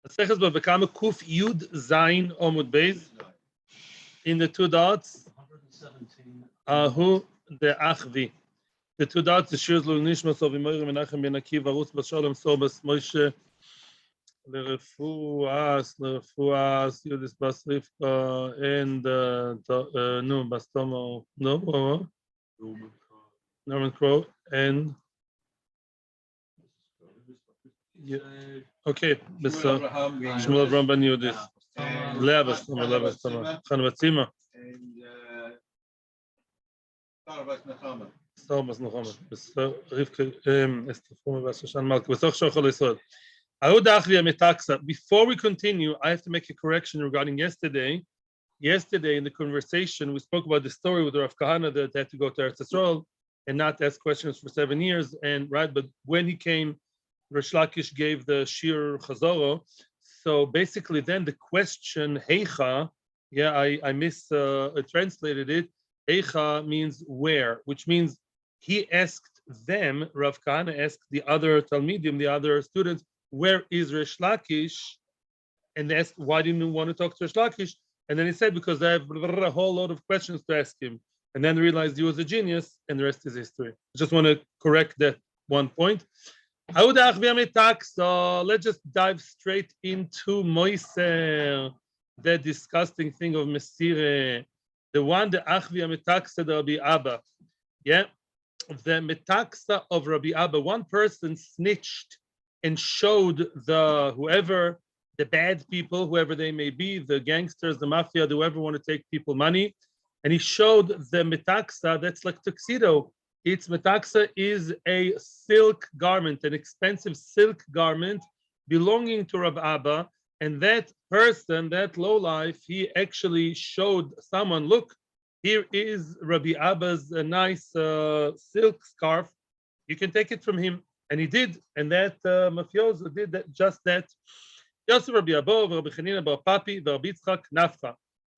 Maseches Bava Kama Kuf Yud Zayin Amud Beis. In the two dots, 117. who the Achvi. The two dots, the Shiur Nishmas of Imorim Menachem Ben Akiva, Rutz Bashalom Sobas Moshe Lerefuas Yudis Bas Rivka, and no Bastomo no Norman Crow and yeah. Okay, Shmuel Abraham Ben Yudis. Levis Tama Chanvatzima. Thomas Muhammad. Rivka Estefoma Vashan Malk. Before we continue, I have to make a correction regarding yesterday. Yesterday in the conversation, we spoke about the story with Rav Kahana that had to go to Eretz Yisrael and not ask questions for 7 years. And right, but when he came, Rish Lakish gave the Shiur Chazoro. So basically, then the question Heicha, I translated it. Heicha means where, which means he asked them. Rav Kahana asked the other Talmidim, the other students, where is Rish Lakish? And they asked, why didn't you want to talk to Rish Lakish? And then he said, because I have a whole lot of questions to ask him. And then realized he was a genius, and the rest is history. I just want to correct that one point. So let's just dive straight into Moiser, that disgusting thing of Mesire, the one, the Achvi Metaksa the Rabbi Abba. Yeah, the Metaksa of Rabbi Abba. One person snitched and showed the bad people, whoever they may be, the gangsters, the mafia, whoever want to take people money, and he showed the Metaksa. That's like tuxedo. Its Metaksa is a silk garment, an expensive silk garment belonging to Rabbi Abba. And that person, that lowlife, he actually showed someone, look, here is Rabbi Abba's nice silk scarf. You can take it from him. And he did. And that mafioso did that, just that. Yosef Rabbi Abba, Rabbi Chanina Bar Papi, Rabbi Yitzchak Nafcha.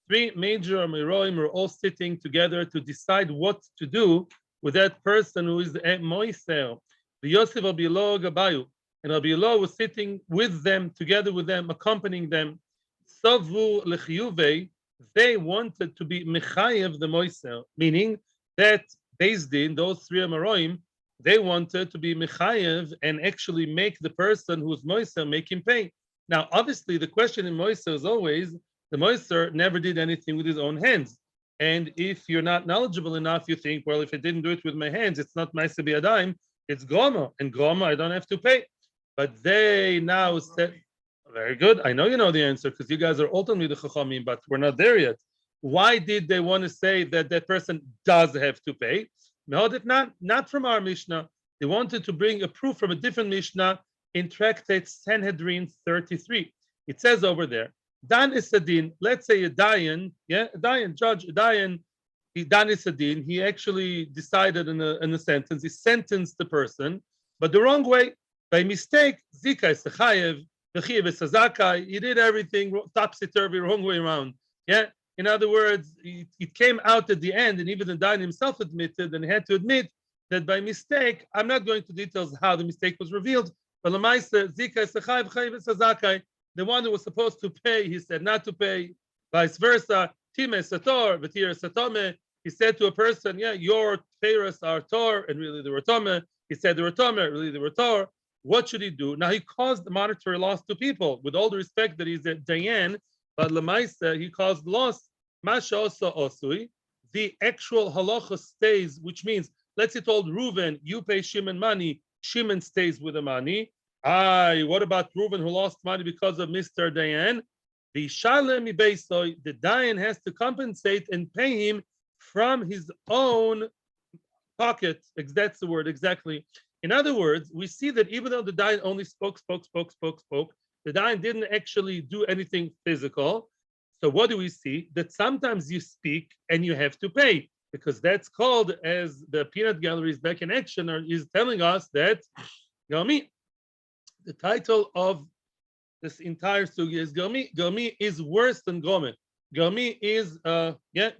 3 major Amiroim were all sitting together to decide what to do with that person who is Moiser. The Yosef Rabbi Elo Gabayu. And Rabbi Elo was sitting with them, together with them, accompanying them. Savu lechiyuve, they wanted to be mechayev the Moiser, meaning that based in those 3 Amoraim, they wanted to be mechayev and actually make the person who's Moiser, make him pay. Now, obviously, the question in Moiser is always, the Moiser never did anything with his own hands. And if you're not knowledgeable enough, you think, well, if I didn't do it with my hands, it's not Maisa B'Yadayim, it's Groma. And Groma, I don't have to pay. But they now said, very good. I know you know the answer because you guys are ultimately the Chachamim, but we're not there yet. Why did they want to say that that person does have to pay? No, if not from our Mishnah. They wanted to bring a proof from a different Mishnah in Tractate Sanhedrin 33. It says over there, Dan is a din. Let's say a dayan, judge, a dayan. Dan is a din. He actually decided in a sentence. He sentenced the person, but the wrong way. By mistake, Zika is Chayev, V'chiv is Zakai. He did everything topsy-turvy, wrong way around. Yeah. In other words, it came out at the end, and even the dayan himself admitted and had to admit that by mistake. I'm not going to details how the mistake was revealed, but Lamaisa Zika is Chayev, Chayev is Zakai. The one who was supposed to pay, he said not to pay. Vice versa. Time Sator, V'tir Satome. He said to a person, yeah, your payers are Tor, and really they were Tome. He said they were Tome, really they were Tor. What should he do? Now he caused monetary loss to people, with all the respect that he's a Dayan, but Lamaisa, he caused loss. Masha also osui. The actual halacha stays, which means, let's say told Reuven, you pay Shimon money, Shimon stays with the money. What about Reuven who lost money because of Mr. Dayan? The Shalem Ibeisoy, the Dayan has to compensate and pay him from his own pocket. That's the word exactly. In other words, we see that even though the Dayan only spoke, the Dayan didn't actually do anything physical. So what do we see? That sometimes you speak and you have to pay, because that's called, as the peanut gallery is back in action, is telling us that Yomi. The title of this entire sugi is Yomi. Yomi is worse than Gome. Yomi is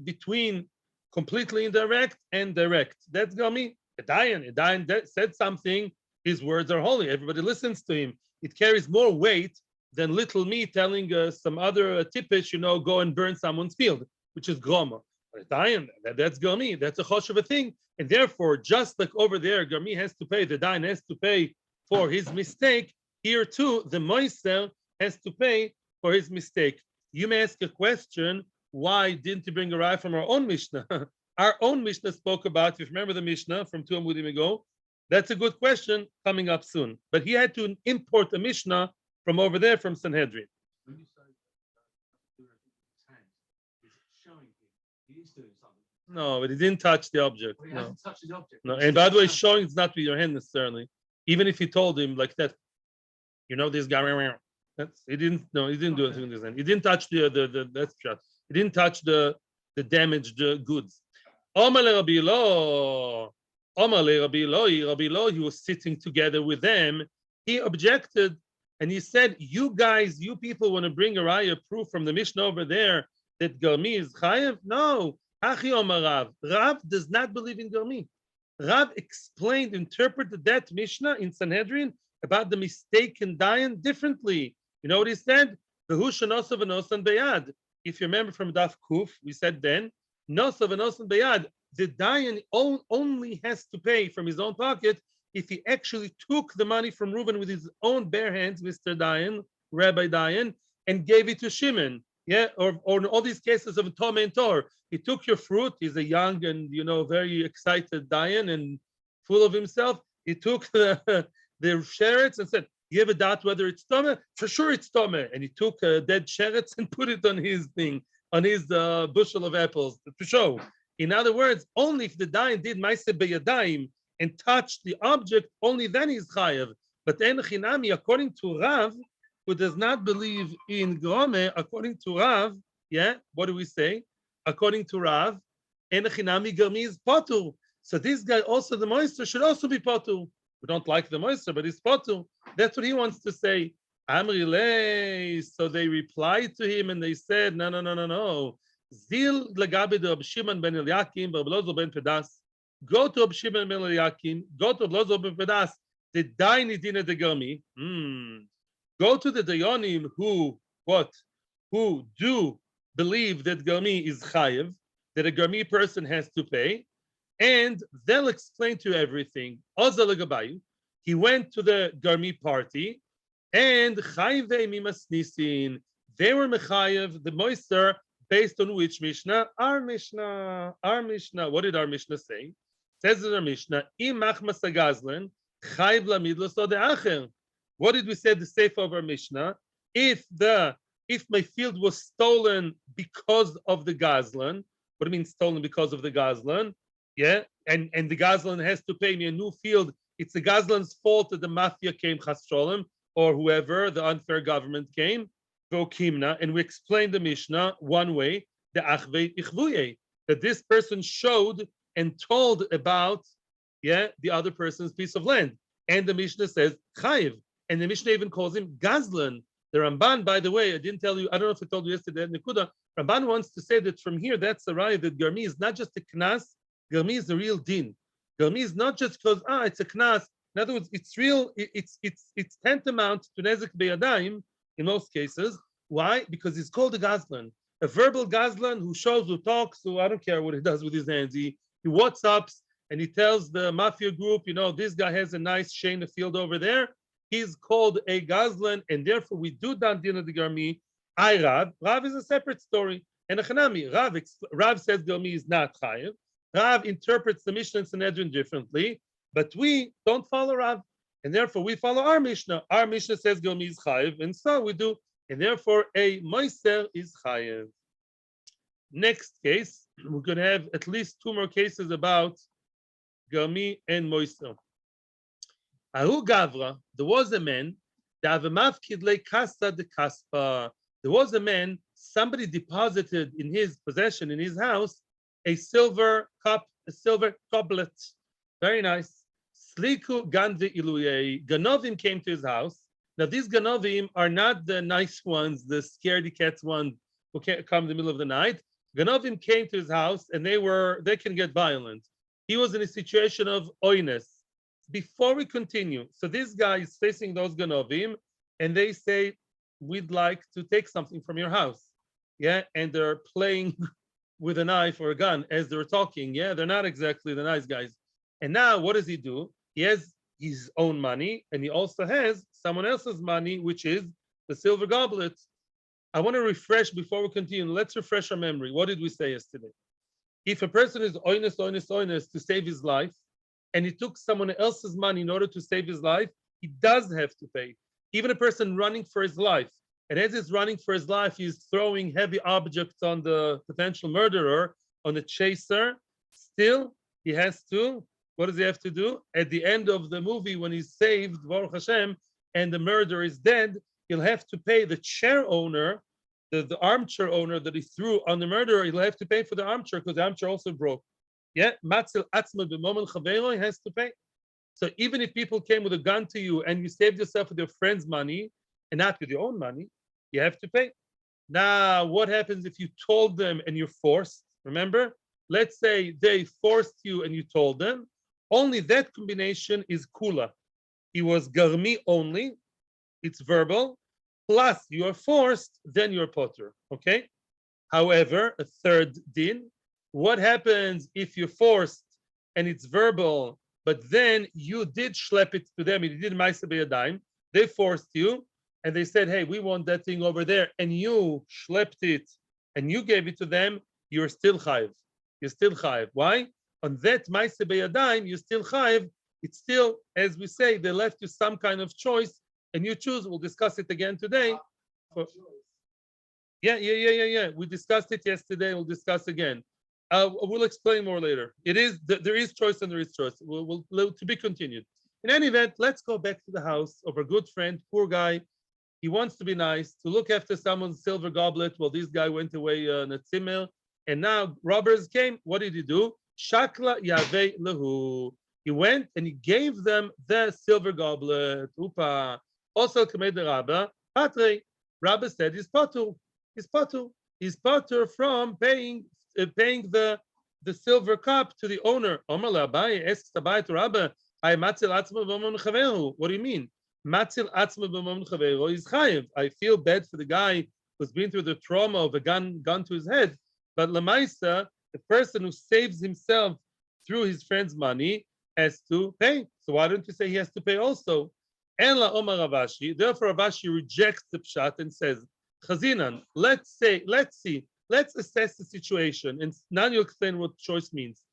between completely indirect and direct. That's Yomi. A Dayan said something, his words are holy. Everybody listens to him. It carries more weight than little me telling some other tippish, go and burn someone's field, which is groma. That's Garmi, that's a choshev thing. And therefore, just like over there, Garmi has to pay, the Dayan has to pay for his mistake, here too, the Moiser has to pay for his mistake. You may ask a question, why didn't you bring a raya from our own Mishnah? Our own Mishnah spoke about, if you remember the Mishnah from 2 Amudim ago, that's a good question coming up soon. But he had to import a Mishnah from over there from Sanhedrin. When you say his hand, is it showing him he's doing something? No, but he didn't touch the object. Well, he No. hasn't touched the object. No. And by the way, showing is not with your hand necessarily. Even if he told him like that, this guy, he didn't do anything with his hand. He didn't touch that's shot. He didn't touch the damaged goods. Omar le Rabbi Lo, Rabbi Lo, he was sitting together with them. He objected and he said, you people want to bring a raya proof from the Mishnah over there that Garmi is chayev? No. Hachi Omar Rav. Rav does not believe in Garmi. Rav interpreted that Mishnah in Sanhedrin about the mistaken dayan differently. You know what he said? V'hu shenosav v'nosan beyad. If you remember from Daf Kuf, we said then, nosav v'nosan beyad, the dayan only has to pay from his own pocket if he actually took the money from Reuben with his own bare hands, Mr. Dayan, Rabbi Dayan, and gave it to Shimon. Yeah, or in all these cases of Tom and Tor, he took your fruit. He's a young and very excited Dayan and full of himself. He took the sherets and said, "You have a doubt whether it's Tome? For sure it's Tome." And he took dead sherets and put it on his thing, on his bushel of apples to show. In other words, only if the Dayan did Maaseh Beyadayim and touched the object, only then he's chayav. But en chinami, according to Rav, who does not believe in Grome, according to Rav, what do we say? According to Rav, en chinami Garmi is potur. So this guy also, the moister, should also be potur. We don't like the moister, but he's potur. That's what he wants to say. Amri lei. So they replied to him and they said, no. Zil legabe de Reb Shimon ben Eliakim, Reb Elazar ben Pedas. Go to Reb Shimon ben Eliakim. Go to Reb Elazar ben Pedas. The daini dina de Garmi. Go to the dayanim who do believe that Garmi is chayev, that a Garmi person has to pay, and they'll explain to you everything. He went to the Garmi party, and chayve mimas nisin. They were mechayev the moister based on which Mishnah? Our Mishnah. What did our Mishnah say? It says in our Mishnah, Im machmas agazlen chayv lamidlos o de'acher. What did we say the sefer of our Mishnah? If my field was stolen because of the gazlan, what do you mean stolen because of the gazlan? Yeah, and the gazlan has to pay me a new field. It's the gazlan's fault that the mafia came, chas sholem, or whoever, the unfair government came, and we explained the Mishnah one way, the achvei ichvuye, that this person showed and told about, the other person's piece of land. And the Mishnah says, chayiv. And the Mishnah even calls him gazlan. The Ramban, by the way, I didn't tell you, I don't know if I told you yesterday, Nekuda, Ramban wants to say that from here, that's a raya that Garmi is not just a knas, Garmi is the real din. Garmi is not just because, it's a knas. In other words, it's real, it's tantamount to nezek beyadayim in most cases. Why? Because he's called a gazlan. A verbal gazlan who shows, who talks, who I don't care what he does with his hands. He WhatsApps and he tells the mafia group, this guy has a nice shayna field over there. He's called a gazlan, and therefore we do dan din of the Garmi. Rav is a separate story. And Achanami, Rav says Garmi is not chayev. Rav interprets the Mishnah and Sanhedrin differently, but we don't follow Rav, and therefore we follow our Mishnah. Our Mishnah says Garmi is chayev, and so we do, and therefore a moiser is chayev. Next case, we're going to have at least 2 more cases about Garmi and moiser. Ahu Gavra, there was a man, there was a man, somebody deposited in his possession, in his house, a silver cup, a silver goblet. Very nice. Sliku Ganvi Iluye. Ganovim came to his house. Now, these Ganovim are not the nice ones, the scaredy cats ones who can't come in the middle of the night. Ganovim came to his house and they can get violent. He was in a situation of oiness. Before we continue, so this guy is facing those Ganovim, and they say, we'd like to take something from your house. Yeah, and they're playing with a knife or a gun as they're talking. Yeah, they're not exactly the nice guys. And now what does he do? He has his own money and he also has someone else's money, which is the silver goblet. I want to refresh before we continue. Let's refresh our memory. What did we say yesterday? If a person is honest to save his life, and he took someone else's money in order to save his life, he does have to pay. Even a person running for his life, and as he's running for his life, he's throwing heavy objects on the potential murderer, on the chaser. Still, he has to. What does he have to do? At the end of the movie, when he's saved, Baruch Hashem, and the murderer is dead, he'll have to pay the chair owner, the armchair owner that he threw on the murderer. He'll have to pay for the armchair because the armchair also broke. Yeah, matzil atzma b'momen chaveiro, he has to pay. So even if people came with a gun to you and you saved yourself with your friend's money and not with your own money, you have to pay. Now, what happens if you told them and you're forced? Remember, let's say they forced you and you told them. Only that combination is kula. It was garmi only. It's verbal. Plus you are forced, then you're potter. Okay. However, a third din. What happens if you're forced and it's verbal, but then you did schlep it to them? You did ma'aseh b'yadayim. They forced you, and they said, "Hey, we want that thing over there," and you schlepped it and you gave it to them. You're still chayiv. You're still chayiv. Why? On that ma'aseh b'yadayim, you're still chayiv. It's still, as we say, they left you some kind of choice, and you choose. We'll discuss it again today. Yeah. We discussed it yesterday. We'll discuss again. We'll explain more later. There is choice and there is choice. We'll to be continued. In any event, let's go back to the house of our good friend, poor guy. He wants to be nice, to look after someone's silver goblet while this guy went away on a tzimmer. And now robbers came. What did he do? Shakla yavei lehu. He went and he gave them the silver goblet. Upa. Also, Kamed Rabba, Patre. Rabba said he's potter. He's potter. He's potter from paying the silver cup to the owner. Omar Abaye asks Abaye to Rabba, "I matzil atzma b'mon chaveru." What do you mean? Matzil atzma b'mon chaveru is chayiv. I feel bad for the guy who's been through the trauma of a gun to his head, but lemaisa, the person who saves himself through his friend's money has to pay. So why don't you say he has to pay also? Ela Omar Ravashi. Therefore, Ravashi rejects the pshat and says, "Chazinan, let's see. Let's assess the situation." And now you explain what choice means.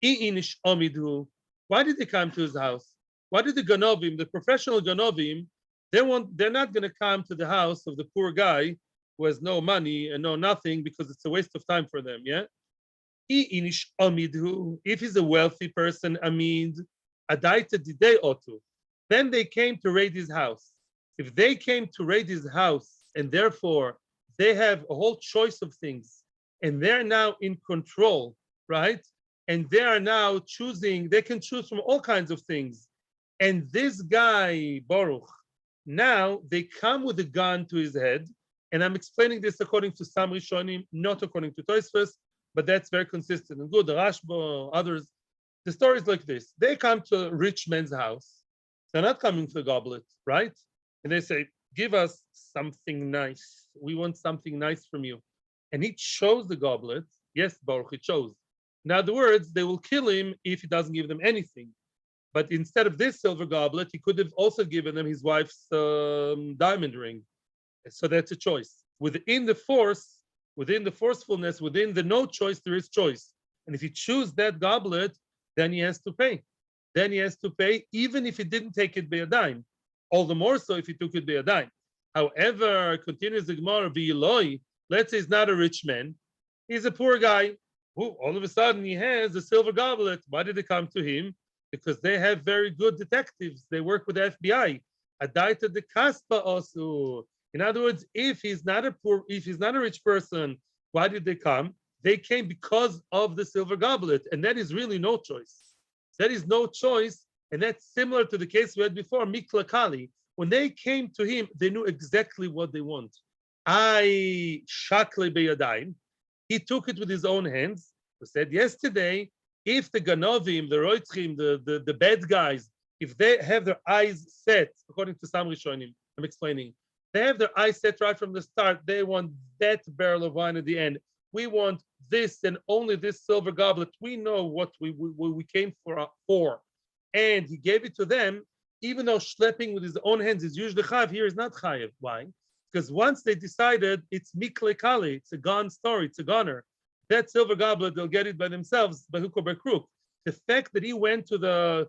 Why did they come to his house? Why did the ganovim, the professional ganovim, they're not going to come to the house of the poor guy who has no money and no nothing because it's a waste of time for them, yeah? If he's a wealthy person, then they came to raid his house. If they came to raid his house and therefore they have a whole choice of things, and they're now in control, right? And they are now choosing, they can choose from all kinds of things. And this guy, Baruch, now they come with a gun to his head, and I'm explaining this according to some Rishonim, not according to Tosfos, but that's very consistent and good. The Rashba, others, the story is like this. They come to a rich man's house. They're not coming for the goblet, right? And they say, "Give us something nice. We want something nice from you." And he chose the goblet. Yes, Baruch, he chose. In other words, they will kill him if he doesn't give them anything. But instead of this silver goblet, he could have also given them his wife's diamond ring. So that's a choice. Within the forcefulness, within the no choice, there is choice. And if you choose that goblet, then he has to pay. Then he has to pay, even if he didn't take it by a dime. All the more so if he took it by a dime. However, continues the Gemara, V'yiloi, let's say he's not a rich man. He's a poor guy who all of a sudden he has a silver goblet. Why did they come to him? Because they have very good detectives. They work with the FBI. Adaita de kaspa also. In other words, if he's not a rich person, why did they come? They came because of the silver goblet, and that is really no choice. That is no choice, and that's similar to the case we had before, Mikla Kali. When they came to him, they knew exactly what they want. I shakle beyadayim. He took it with his own hands. We said yesterday, if the ganovim, the roitzchim, the bad guys, if they have their eyes set, according to some Rishonim, I'm explaining, They have their eyes set right from the start. They want that barrel of wine at the end. We want this and only this silver goblet. We know what we came for. And he gave it to them, even though schlepping with his own hands is usually chayav. Here is not chayav. Why? Because once they decided it's mikle kali, it's a gone story, it's a goner. That silver goblet, they'll get it by themselves, by hook or by crook. The fact that he went to the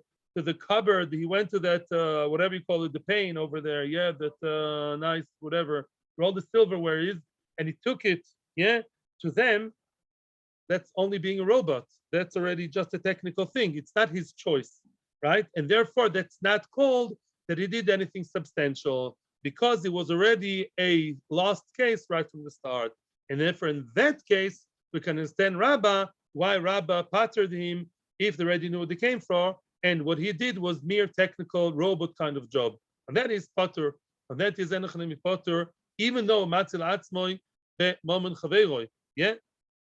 cupboard, he went to that whatever you call it, the pane over there, yeah, that nice whatever, where all the silverware is, and he took it, yeah, to them. That's only being a robot. That's already just a technical thing. It's not his choice, right? And therefore, that's not called that he did anything substantial, because it was already a lost case right from the start. And therefore, in that case, we can understand Rabbah, why Rabbah pattered him if they already knew what they came for, and what he did was mere technical robot kind of job. And that is pater. And that is enochanemi pater, even though matzil atzmoi be momen chaveiroi. Yeah?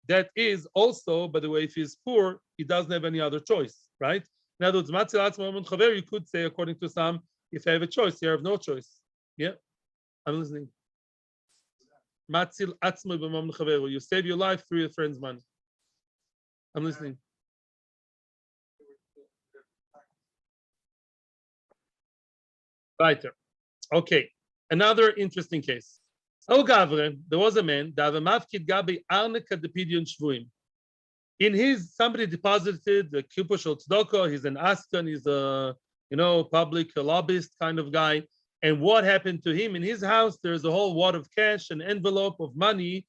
That is also, by the way, if he's poor, he doesn't have any other choice, right? In other words, matzil atzmoi momen chaveiroi, you could say, according to some, if I have a choice, you have no choice. Yeah? I'm listening. Matzil atzmoi be momen chaveiroi. You save your life through your friend's money. I'm listening. Weiter. Okay, another interesting case. Oh, Gavre, there was a man, in his, somebody deposited the Kupushal Tzedakah, he's an Askan, he's a, public lobbyist kind of guy. And what happened to him? In his house, there's a whole wad of cash, an envelope of money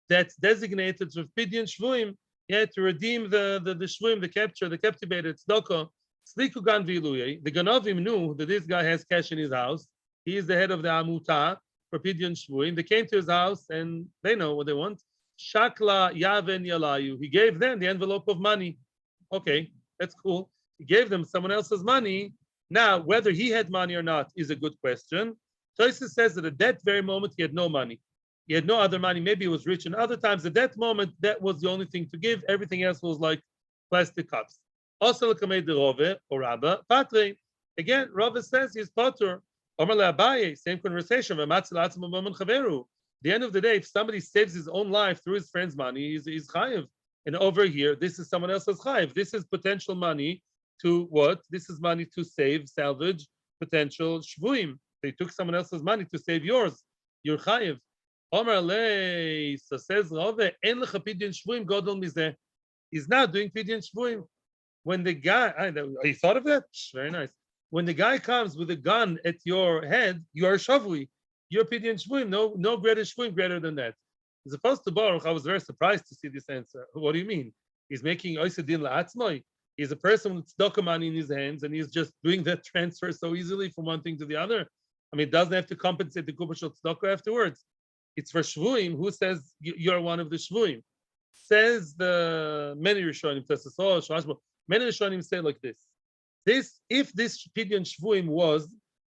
that's designated for Pidyon Shvuim, yeah, to redeem the Shvuim, the captivated Tzedakah. The Ganovim knew that this guy has cash in his house. He is the head of the Amuta for Pidyon Shvuim. They came to his house and they know what they want. Shakla Yaven Yalayu. He gave them the envelope of money. Okay, that's cool. He gave them someone else's money. Now, whether he had money or not is a good question. Tosfos says that at that very moment he had no money. He had no other money. Maybe he was rich. And other times at that moment, that was the only thing to give. Everything else was like plastic cups. Also, or Rabba, Patre. Again, Rabba says he's Pater. Same conversation. The end of the day, if somebody saves his own life through his friend's money, he's chayiv. And over here, this is someone else's chayiv. This is potential money to what? This is money to save, salvage potential shvuim. They took someone else's money to save yours. You're chayiv. So says Rabba, en lecha pidyon shvuim godol mizeh. He's not doing pidyon shvuim. When the guy, you thought of that? Very nice. When the guy comes with a gun at your head, you are shavui. You're pidyon shvuim. No greater shvuim greater than that. As opposed to Baruch, I was very surprised to see this answer. What do you mean? He's making oisedin la'atzmoi. He's a person with tzedakah money in his hands, and he's just doing that transfer so easily from one thing to the other. I mean, it doesn't have to compensate the kubash tzedakah afterwards. It's for shvuim. Who says you're one of the shvuim? Says the many Rishonim, many Rishonim say like this: if this pidyon shvuim was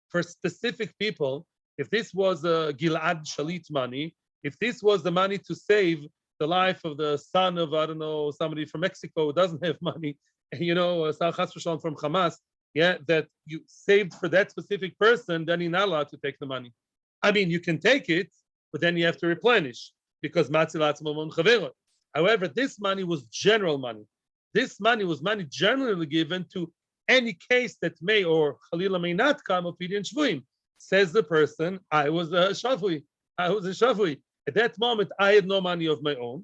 for specific people, if this was Gilad Shalit money, if this was the money to save the life of the son of, I don't know, somebody from Mexico who doesn't have money, from Hamas, yeah, that you saved for that specific person, then you're not allowed to take the money. I mean, you can take it, but then you have to replenish because matzilat mamon chavero. However, this money was general money. This money was money generally given to any case that may or Khalila may not come of pidyon shvuim. Says the person, I was a shavui. At that moment, I had no money of my own.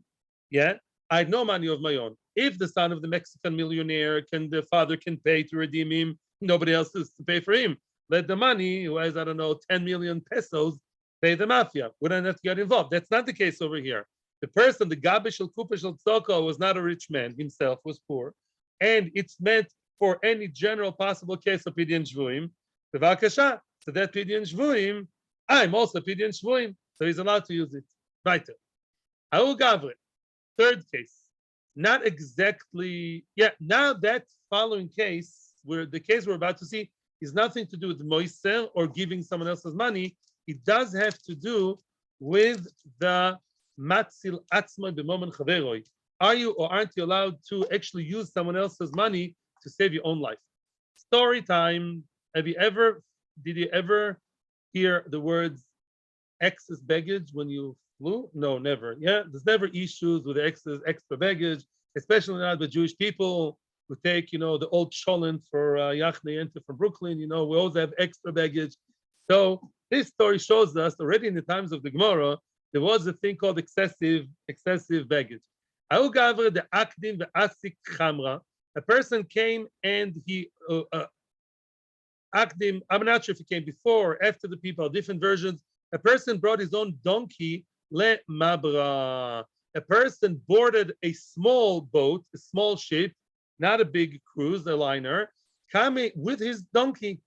Yeah, I had no money of my own. If the son of the Mexican millionaire the father can pay to redeem him, nobody else is to pay for him. Let the money, who has, 10 million pesos, pay the mafia. We don't have to get involved. That's not the case over here. The person, the Gabish al Kupish al Tzedakah, was not a rich man himself, was poor. And it's meant for any general possible case of pidyon shvuim. Bevakasha. So that pidyon shvuim, I'm also pidyon shvuim. So he's allowed to use it. Weiter. Aul Gavre. Third case. Not exactly, now that following case, where the case we're about to see, is nothing to do with moiser or giving someone else's money. It does have to do with the matzil atzma b'momen chaveroi. Are you or aren't you allowed to actually use someone else's money to save your own life? Story time. Did you ever hear the words excess baggage when you flew? No, never. Yeah, there's never issues with extra baggage, especially not with Jewish people who take, the old cholent for Yachne Enter from Brooklyn. We always have extra baggage. So this story shows us already in the times of the Gemara, there was a thing called excessive baggage. A person came and he Akdim, I'm not sure if he came before or after the people, different versions. A person brought his own donkey, le mabra. A person boarded a small boat, a small ship, not a big cruise, a liner, kami with his donkey.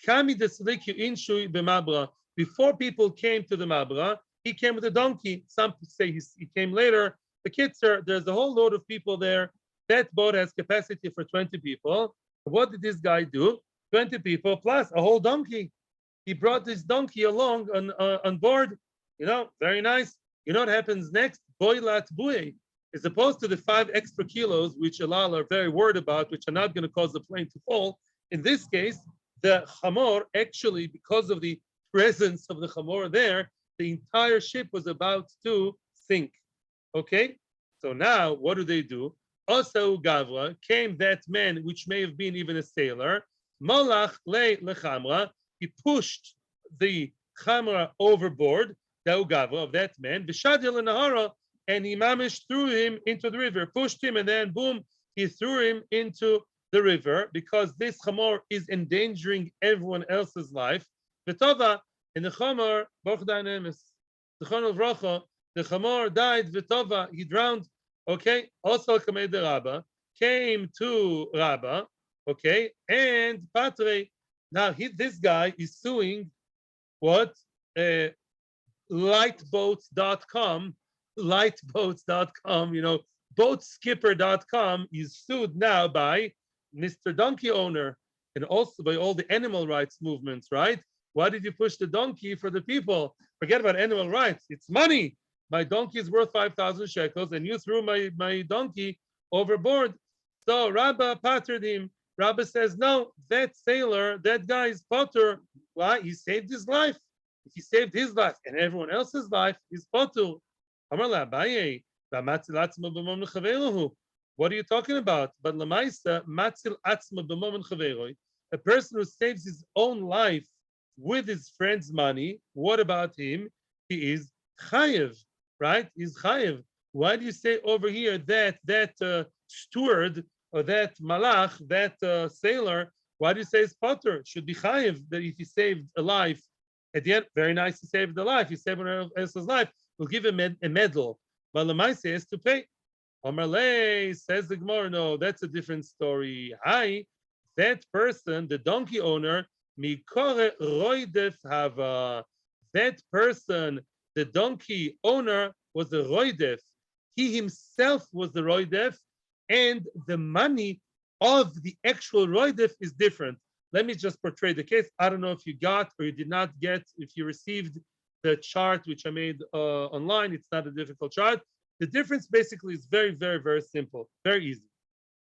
Kami desliku inshui b'mabra. Before people came to the mabra, he came with a donkey. Some say he came later. The kitzer, there's a whole load of people there. That boat has capacity for 20 people. What did this guy do? 20 people plus a whole donkey. He brought this donkey along on board. Very nice. You know what happens next? Boilat buey. As opposed to the 5 extra kilos, which Alal are very worried about, which are not going to cause the plane to fall. In this case, the chamor, actually, because of the presence of the chamor there, the entire ship was about to sink. Okay? So now, what do? Also, Gavra, came that man, which may have been even a sailor, Malach le lechamra, he pushed the chamra overboard, the Gavra of that man, Vishadil Nahara, and he mamish threw him into the river, pushed him, and then boom, he threw him into the river because this chamor is endangering everyone else's life. V'tova, in the chamor, Baruch Danemes, the chamor died, V'tova, he drowned. Okay, also Kamei de Rabba came to Rabba, okay, and Patre. Now this guy is suing what? Lightboats.com, boatskipper.com is sued now by Mr. Donkey Owner and also by all the animal rights movements, right? Why did you push the donkey for the people? Forget about animal rights. It's money. My donkey is worth 5,000 shekels, and you threw my donkey overboard. So Rabba pattered him. Rabba says, no, that sailor, that guy is potter. Why? He saved his life. If he saved his life and everyone else's life, he's potter. What are you talking about? But a person who saves his own life with his friend's money, what about him? He is chayev, right? He's chayev. Why do you say over here that steward or that malach, that sailor, why do you say it's potter? Should be chayev, that if he saved a life, at the end, very nice, he saved the life, he saved someone else's life, we'll give him a medal. But Lamaise has to pay. Omerle says the Gemara, no, that's a different story. Hi, that person, the donkey owner, mikore roidef hava. That person, the donkey owner, was the roidef. He himself was the roidef, and the money of the actual roidef is different. Let me just portray the case. I don't know if you got or you did not get, if you received the chart which I made online. It's not a difficult chart. The difference basically is very, very, very simple, very easy.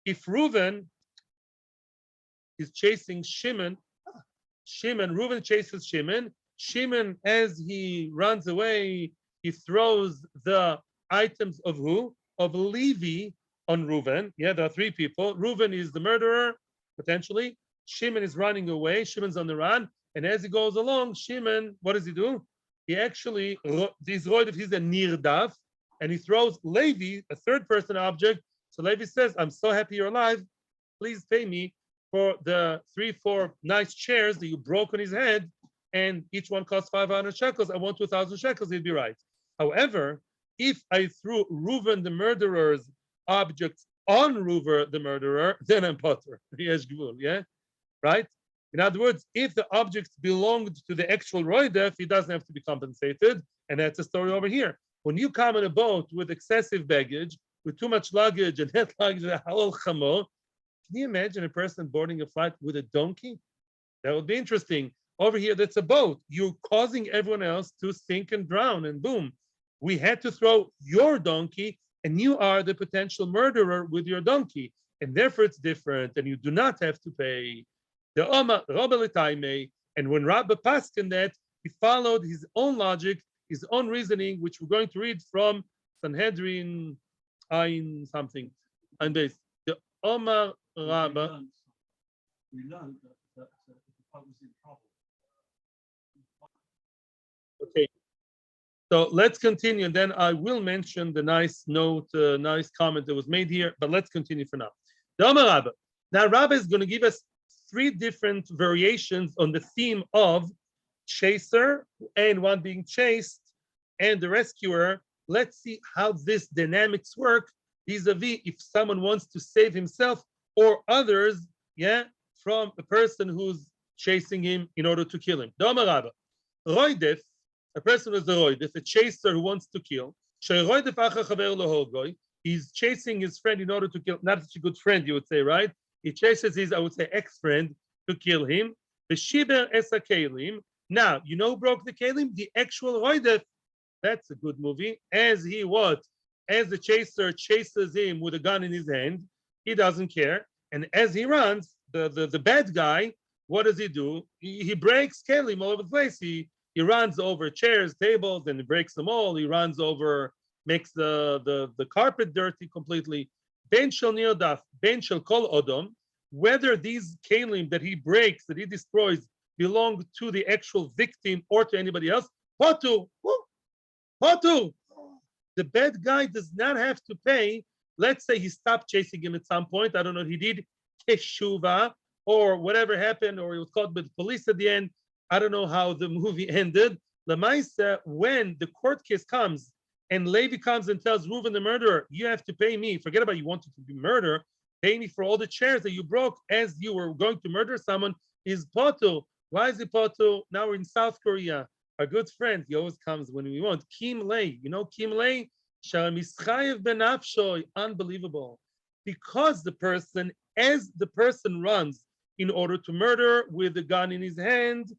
If Reuven is chasing Shimon, Reuven chases Shimon. Shimon, as he runs away, he throws the items of who? Of Levi on Reuven. Yeah, there are 3 people. Reuven is the murderer, potentially. Shimon is running away. Shimon's on the run. And as he goes along, Shimon, what does he do? He actually, he's a nirdaf, and he throws Levi, a third-person object. So Levi says, I'm so happy you're alive. Please pay me for the 3-4 nice chairs that you broke on his head, and each one costs 500 shekels. I want 2,000 shekels. He'd be right. However, if I threw Reuven the murderer's objects on Reuven the murderer, then I'm potter. Yeah, right? In other words, if the objects belonged to the actual roidef, he doesn't have to be compensated, and that's the story over here. When you come in a boat with excessive baggage, with too much luggage and that luggage, can you imagine a person boarding a flight with a donkey? That would be interesting. Over here, that's a boat. You're causing everyone else to sink and drown, and boom. We had to throw your donkey, and you are the potential murderer with your donkey. And therefore, it's different, and you do not have to pay. The Oma, robbery, and when Rabba passed in that, He followed his own logic, his own reasoning, which we're going to read from Sanhedrin Ayin something. And base. The Omar Rabba. We learned that if the pub was in trouble. Okay. So let's continue, and then I will mention the nice note, nice comment that was made here, but let's continue for now. The Omar Rabba. Now, Rabba is going to give us 3 different variations on the theme of chaser and one being chased and the rescuer. Let's see how this dynamics work vis-a-vis if someone wants to save himself or others, from a person who's chasing him in order to kill him. The Omar Rabba. Roidef, a person is a roidef, a chaser who wants to kill. He's chasing his friend in order to kill, not such a good friend, you would say, right? He chases his, I would say, ex-friend to kill him. The shiber esa kelim. Now, you know who broke the kelim? The actual roidef. That's a good movie. As the chaser chases him with a gun in his hand, he doesn't care. And as he runs, the bad guy, what does he do? He breaks kelim all over the place. He runs over chairs, tables, and he breaks them all. He runs over, makes the carpet dirty completely. Ben shel nirdaf, ben shel kol odom. Whether these kelim that he breaks, that he destroys, belong to the actual victim or to anybody else, potu, potu. The bad guy does not have to pay. Let's say he stopped chasing him at some point. I don't know. He did teshuva or whatever happened, or he was caught by the police at the end. I don't know how the movie ended. Lamaisa, when the court case comes and Levi comes and tells Reuven the murderer, you have to pay me. Forget about you wanted to be murdered. Pay me for all the chairs that you broke as you were going to murder someone. Is potu. Why is it potu? Now we're in South Korea. Our good friend, he always comes when we want. Kim Lei. You know Kim Lei? Unbelievable. Because the person, as the person runs in order to murder with a gun in his hand,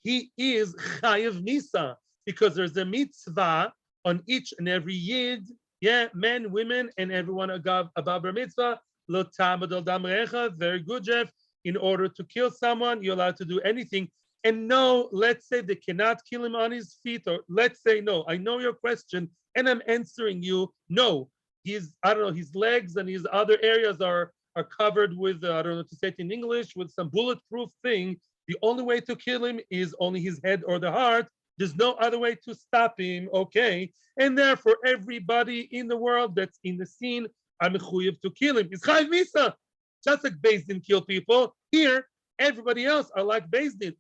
he is chayav misa, because there's a mitzvah on each and every yid, men, women, and everyone above bar mitzvah. Lo tamad al dam recha. Very good, Jeff. In order to kill someone, you're allowed to do anything. And no, let's say they cannot kill him on his feet, or let's say no. I know your question, and I'm answering you. No, his legs and his other areas are covered with I don't know to say it in English, with some bulletproof thing. The only way to kill him is only his head or the heart. There's no other way to stop him, okay? And therefore, everybody in the world that's in the scene, I'm mechuyev to kill him. It's chayv misa. Just like Beis Din kill people, here, everybody else are like Beis Din.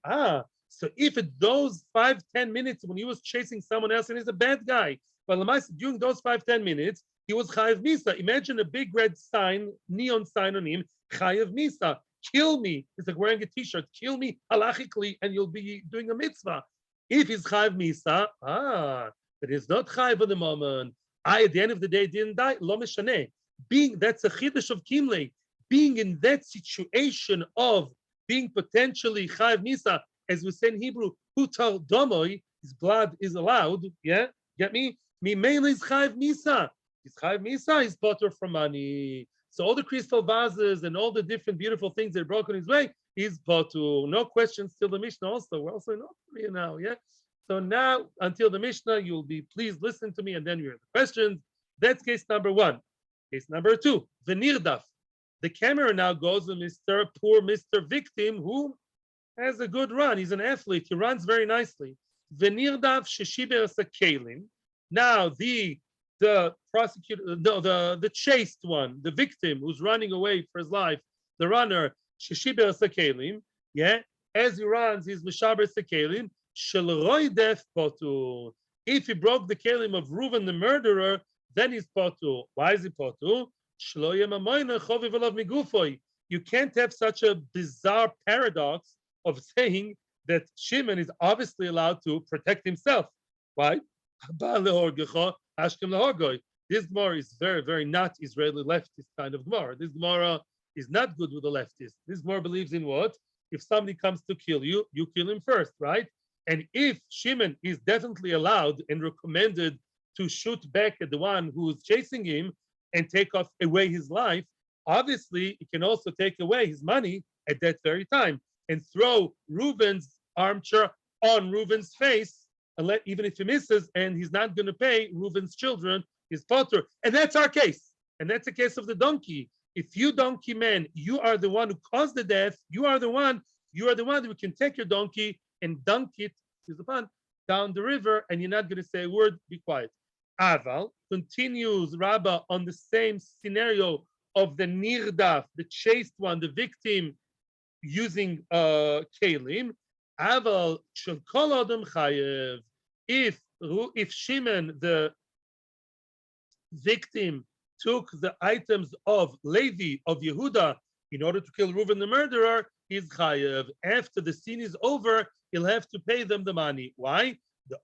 So if at those 5-10 minutes when he was chasing someone else and he's a bad guy, but during those 5-10 minutes, he was chayav misa. Imagine a big red sign, neon sign on him, chayav misa. Kill me. It's like wearing a t-shirt. Kill me halachically, and you'll be doing a mitzvah. If he's chayav misa, but he's not chayav at the moment. At the end of the day, didn't die. Lo mishaneh. That's a chiddush of Kimlei. Being in that situation of being potentially chayav misa, as we say in Hebrew, hutar domoy, his blood is allowed. Yeah, get me? Mimela is chayav misa. He's chayav misa. He's potter from money. So all the crystal vases and all the different beautiful things that are broken his way, he's potter. No questions till the Mishnah. Also, we're also in North Korea now. Yeah. So now until the Mishnah, you'll be please listen to me, and then we have the questions. That's case number 1. Case number 2, the nirdaf. The camera now goes to poor Mr. Victim, who has a good run. He's an athlete. He runs very nicely. The nirdaf sheshiber sakelim. Now the prosecutor, the chased one, the victim who's running away for his life, the runner sheshiber sakelim. Yeah, as he runs, he's mishaber sakelim. Shel roidef potu. If he broke the kelim of Reuven the murderer, then he's potu. Why is he potu? You can't have such a bizarre paradox of saying that Shimon is obviously allowed to protect himself. Why? This Gemara is very, very not Israeli leftist kind of Gemara. This Gemara is not good with the leftists. This Gemara believes in what? If somebody comes to kill you, you kill him first, right? And if Shimon is definitely allowed and recommended to shoot back at the one who is chasing him and take away his life, obviously he can also take away his money at that very time and throw Reuven's armchair on Reuven's face, and even if he misses, and he's not going to pay Reuven's children, his potter. And that's our case. And that's the case of the donkey. If you donkey man, you are the one who caused the death, you are the one who can take your donkey and dunk it, excuse the pun, down the river, and you're not going to say a word, be quiet. Aval continues Rabbah on the same scenario of the nirdaf, the chased one, the victim, using kelim. Aval shel kol adam chayev. If Shimon, the victim, took the items of Levi, of Yehuda, in order to kill Reuven the murderer, he's chayev. After the scene is over, he'll have to pay them the money. Why? You're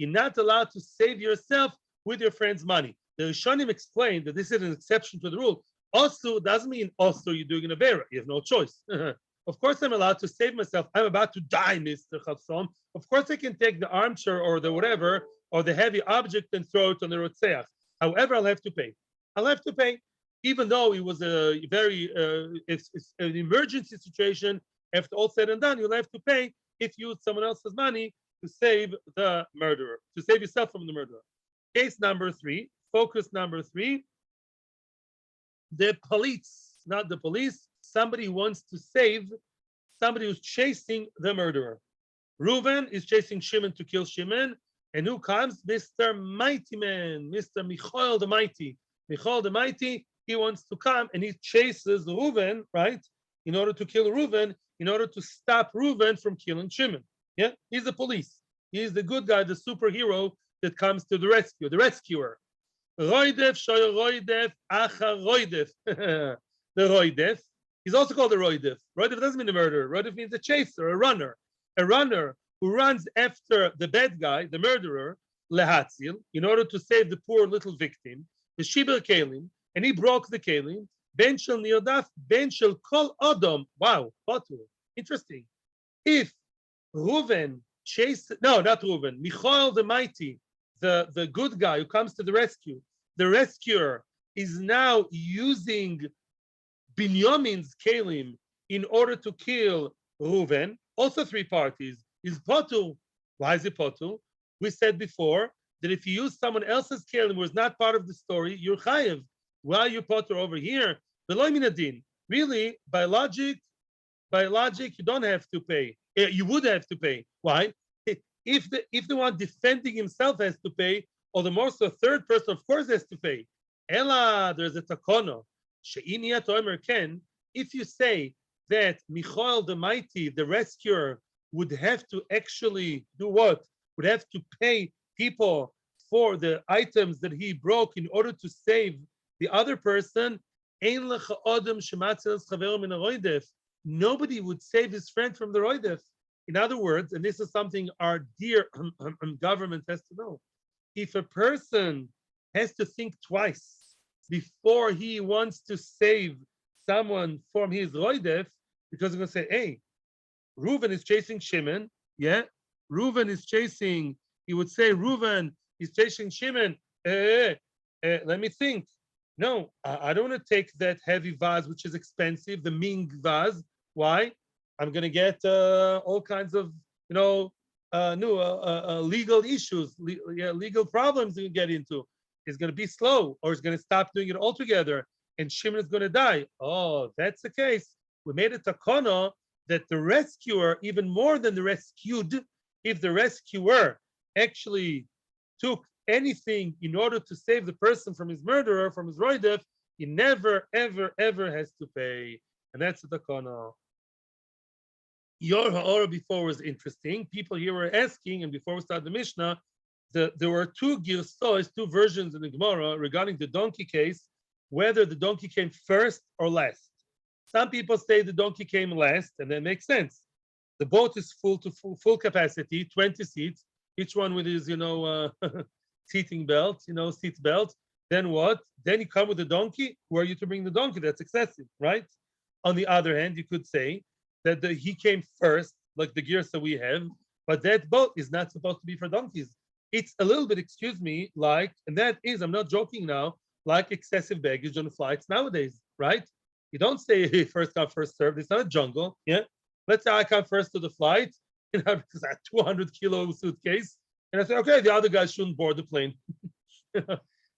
not allowed to save yourself with your friend's money. The Rishonim explained that this is an exception to the rule. Also doesn't mean also you're doing an avera. You have no choice. Of course, I'm allowed to save myself. I'm about to die, Mr. Chasson. Of course, I can take the armchair or the whatever, or the heavy object and throw it on the Rotzeach. However, I'll have to pay. I'll have to pay. Even though it was a very, it's an emergency situation, after all said and done, you'll have to pay if you use someone else's money to save the murderer, to save yourself from the murderer. Case number 3, focus number 3, the police, not the police, somebody wants to save somebody who's chasing the murderer. Reuven is chasing Shimon to kill Shimon, and who comes? Mr. Mighty Man, Mr. Michael the Mighty. Michael the Mighty, he wants to come and he chases Reuven, right? In order to kill Reuven, in order to stop Reuven from killing Shimon. Yeah, he's the police. He's the good guy, the superhero that comes to the rescue, the rescuer. Roidef, shoy roidef, acha roidef. The roidef. He's also called a roidef. Roidef doesn't mean a murderer. Roidef means a chaser, a runner. A runner who runs after the bad guy, the murderer, lehatzil, in order to save the poor little victim, the shiber kelim, and he broke the kelim, ben shel niodaf, ben shel kol odom. Wow, potu. Interesting. If Reuven chased, no, not Reuven, Michael the Mighty, the good guy who comes to the rescue, the rescuer is now using Binyamin's kelim in order to kill Reuven, also 3 parties, is potu. Why is it potu? We said before that if you use someone else's kelim who is not part of the story, you're chayev. Why are you potu over here? Below minadin. Really, by logic, you don't have to pay. You would have to pay. Why? If the one defending himself has to pay, or the more so third person, of course, has to pay. Ella, there's a takono. She'iniyat omer ken. If you say that Michael the Mighty, the rescuer, would have to actually do what? Would have to pay people for the items that he broke in order to save the other person. Nobody would save his friend from the roidef. In other words, and this is something our dear government has to know, if a person has to think twice before he wants to save someone from his roidef, because he's going to say, hey, Reuven is chasing Shimon, yeah? Reuven is chasing, he would say, Reuven is chasing Shimon. Let me think. No, I don't want to take that heavy vase, which is expensive, the Ming vase. Why? I'm going to get all kinds of, legal issues, legal problems you get into. It's going to be slow, or it's going to stop doing it altogether, and Shimon is going to die. Oh, that's the case. We made a takana that the rescuer, even more than the rescued, if the rescuer actually took anything in order to save the person from his murderer, from his roidef, he never, ever, ever has to pay. And that's the takana. Your ha'ora before was interesting. People here were asking, and before we start the Mishnah, there were 2 girsos, 2 versions in the Gemara regarding the donkey case, whether the donkey came first or last. Some people say the donkey came last, and that makes sense. The boat is full to full capacity, 20 seats, each one with his, seating belt, seat belt. Then what? Then you come with the donkey. Who are you to bring the donkey? That's excessive, right? On the other hand, you could say that he came first, like the gears that we have, but that boat is not supposed to be for donkeys. It's a little bit, excuse me, like, and that is, I'm not joking now, like excessive baggage on flights nowadays, right? You don't say first come, first served. It's not a jungle, yeah? Let's say I come first to the flight, because I have 200-kilo suitcase, and I say, okay, the other guys shouldn't board the plane.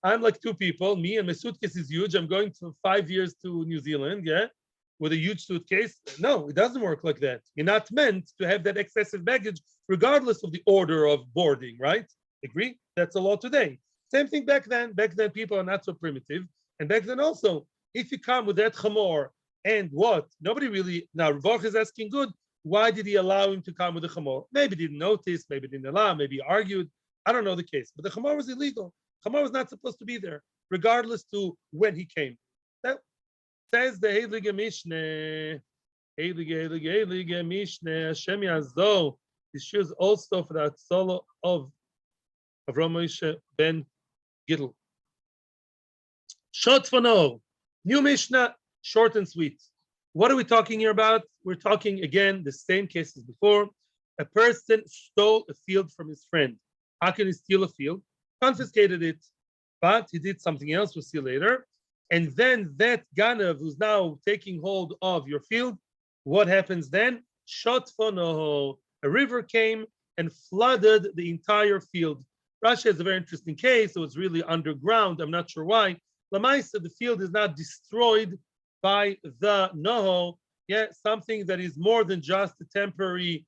I'm like two people, me and my suitcase is huge. I'm going for 5 years to New Zealand, yeah, with a huge suitcase. No, it doesn't work like that. You're not meant to have that excessive baggage, regardless of the order of boarding, right? Agree? That's a law today. Same thing back then. Back then, people are not so primitive. And back then also, if you come with that chamor and what? Nobody really, now Baruch is asking good, why did he allow him to come with the chamor? Maybe didn't notice, maybe didn't allow, maybe argued. I don't know the case. But the chamor was illegal. Chamor was not supposed to be there, regardless to when he came. That says the Heilige Mishnah. Heilige Mishnah. Hashem Yazdol. This shows also for that solo of Avram Moshe ben Gittel. Short for no. New Mishnah, short and sweet. What are we talking here about? We're talking again the same case as before. A person stole a field from his friend. How can he steal a field? Confiscated it, but he did something else. We'll see later. And then that Ganav who's now taking hold of your field, what happens then? Shotfono, a river came and flooded the entire field. Rashi has a very interesting case. So it's really underground. I'm not sure why. Lamaisa, the field is not destroyed by the Noho. Yeah, something that is more than just a temporary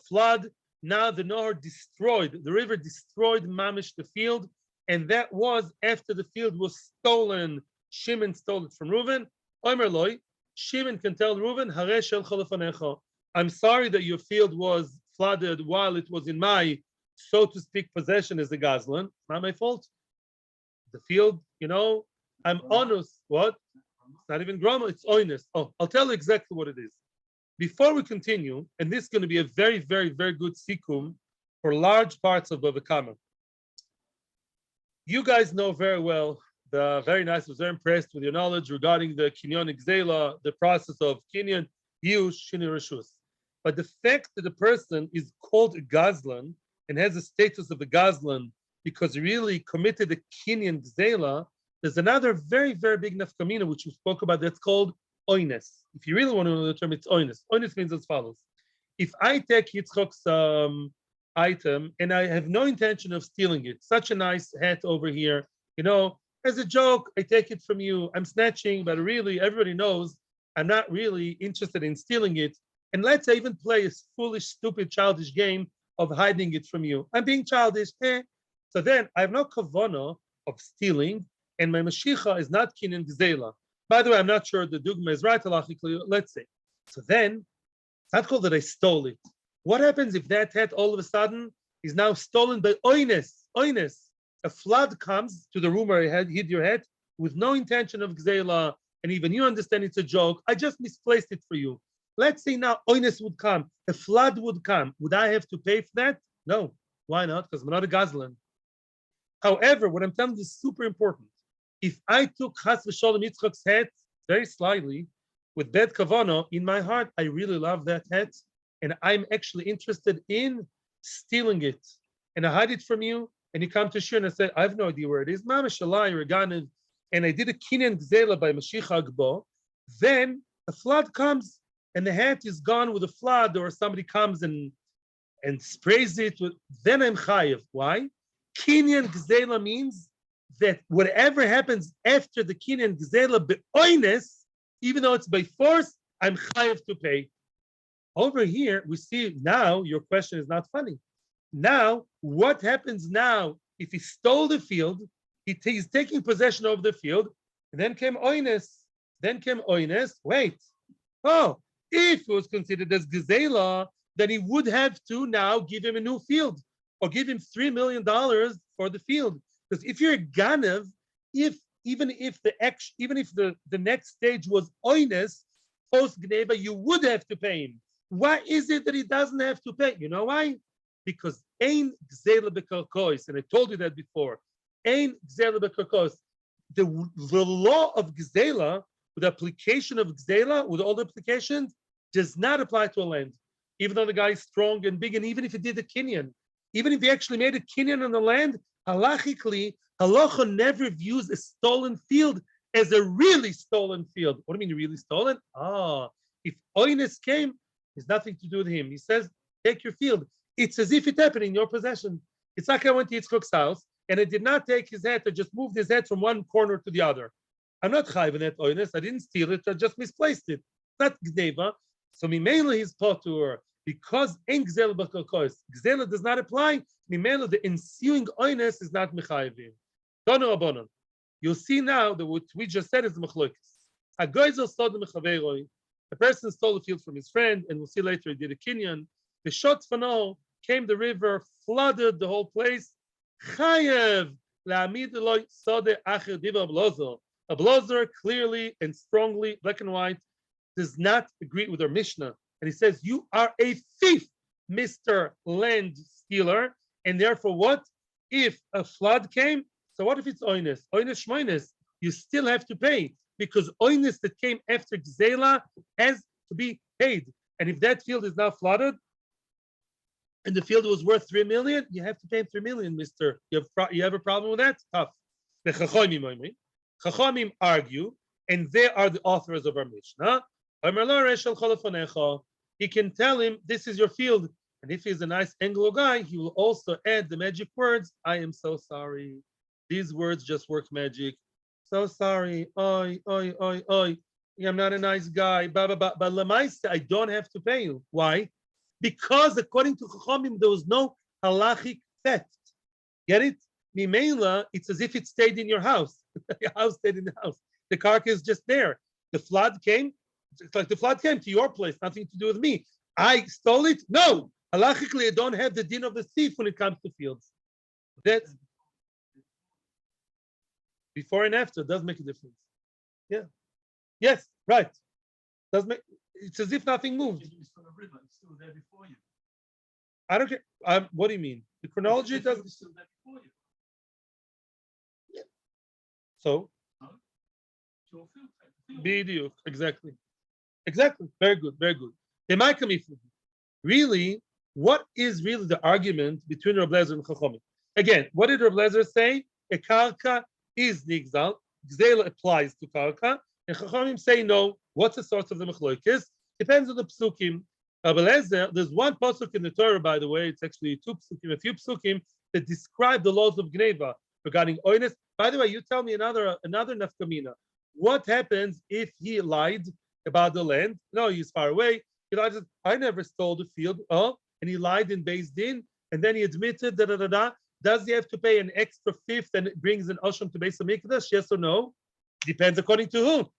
flood. Now the Nohor destroyed, the river destroyed Mamish, the field, and that was after the field was stolen. Shimon stole it from Reuven. Omer loy, Shimon can tell Reuven, Hare shel cholafanecha. I'm sorry that your field was flooded while it was in my, so to speak, possession as a Gazlan. It's not my fault. The field, I'm honest. What? It's not even grama, it's oinus. Oh, I'll tell you exactly what it is. Before we continue, and this is going to be a very, very, very good sikum for large parts of Bava Kama. You guys know very well, very nice, I was very impressed with your knowledge regarding the Kinyon Gzela, the process of Kinyon, Yush, Shini Rishus. But the fact that the person is called a Gazlan and has the status of a Gazlan because he really committed a Kinyon Gzela, there's another very, very big nafkamina, which we spoke about, that's called oines. If you really want to know the term, it's oines. Oines means as follows. If I take Yitzchok's item and I have no intention of stealing it, such a nice hat over here, as a joke, I take it from you. I'm snatching, but really everybody knows I'm not really interested in stealing it. And let's say even play a foolish, stupid, childish game of hiding it from you. I'm being childish. So then I have no kavana of stealing, and my Mashiach is not Kinyan Gzela. By the way, I'm not sure the dogma is right, halachically, let's say. So then, it's not called that I stole it. What happens if that hat all of a sudden is now stolen by oines? Oines. A flood comes to the room where I hid your hat with no intention of Gzela, and even you understand it's a joke. I just misplaced it for you. Let's say now oines would come, a flood would come. Would I have to pay for that? No. Why not? Because I'm not a Gazlan. However, what I'm telling you is super important. If I took Chas v'Sholem Yitzchak's hat very slightly, with bad kavana, in my heart, I really love that hat, and I'm actually interested in stealing it. And I hide it from you, and you come to Shiur and I say, I have no idea where it is. Mamash Alai, Reganev, and I did a Kinyan Gzela by Mashiach Agbo. Then a flood comes, and the hat is gone with a flood, or somebody comes and sprays it. Then I'm chayiv. Why? Kinyan Gzela means that whatever happens after the Kinyan Gzela be'oines, even though it's by force, I'm chayiv to pay. Over here, we see now your question is not funny. Now, what happens now if he stole the field, he's taking possession of the field, and then came oines. Wait. Oh, if it was considered as Gzela, then he would have to now give him a new field or give him $3 million for the field. Because if you're a Ganev, even if the next stage was oines, post Gneva, you would have to pay him. Why is it that he doesn't have to pay? You know why? Because ein gzela bekarkois, and I told you that before. Ein gzela bekarkois. The law of gzela, with the application of gzela, with all the applications, does not apply to a land. Even though the guy is strong and big, and even if he did a kinyan, even if he actually made a kinyan on the land, halachically, halacha never views a stolen field as a really stolen field. What do you mean really stolen? If oines came, It's nothing to do with him. He says, take your field. It's as if it happened in your possession. It's like I went to Yitzchok's house and I did not take his head. I just moved his head from one corner to the other. I'm not chayv in that oinus. I didn't steal it. I just misplaced it. Not gneva. So mimela he's potur because en gzela b'kalkois. Gzela does not apply. Mimela the ensuing oinus is not mechayvim. Tonu abonon. You'll see now that what we just said is the machlokes. A goyzel stole the mechaveiroi. A person stole a field from his friend, and we'll see later he did a kinyan. The shot fano came the river, flooded the whole place. Chayev la'amid eloi sode acher diva ablozo. A blozer clearly and strongly, black and white, does not agree with our Mishnah. And he says, you are a thief, Mr. Land Stealer. And therefore what? If a flood came, so what if it's oinus? Oinus shmoinus, you still have to pay because oinus that came after Gzela has to be paid. And if that field is now flooded and the field was worth 3 million, you have to pay 3 million, mister. You have a problem with that? Tough. The Chachamim argue, and they are the authors of our Mishnah. He can tell him, this is your field. And if he's a nice Anglo guy, he will also add the magic words, I am so sorry. These words just work magic. So sorry. Oi, oi, oi, oi. I'm not a nice guy. But Lamaisa, I don't have to pay you. Why? Because according to Chachamim, there was no halachic theft. Get it? Mimela, it's as if it stayed in your house. Your house stayed in the house. The carcass is just there. The flood came. It's like the flood came to your place, nothing to do with me. I stole it? No. Halachically, I don't have the din of the thief when it comes to fields. That's before and after does make a difference. Yeah. Yes, right. Does make it's as if nothing moved. It's still there before you. I don't care. What do you mean? The chronology does. It's still there before you. Yeah. So. Your field. Bidiuk, exactly. Exactly. Very good. Very good. They might come if really, what is really the argument between Rav Lezer and Chachamim? Again, what did Rav Lezer say? A karka is nigzal. Gzela applies to karka. And Chachamim say no. What's the source of the machloikis? Depends on the psukim. Rav Lezer, there's one pasuk in the Torah, by the way. It's actually two psukim, a few psukim that describe the laws of gneva regarding oinus. By the way, you tell me another nafkamina. What happens if he lied about the land? No, he's far away. He lied, I never stole the field. Oh, and he lied in Beis Din, and then he admitted da. Does he have to pay an extra fifth and it brings an ashram to Beis Hamikdash? Yes or no? Depends according to who.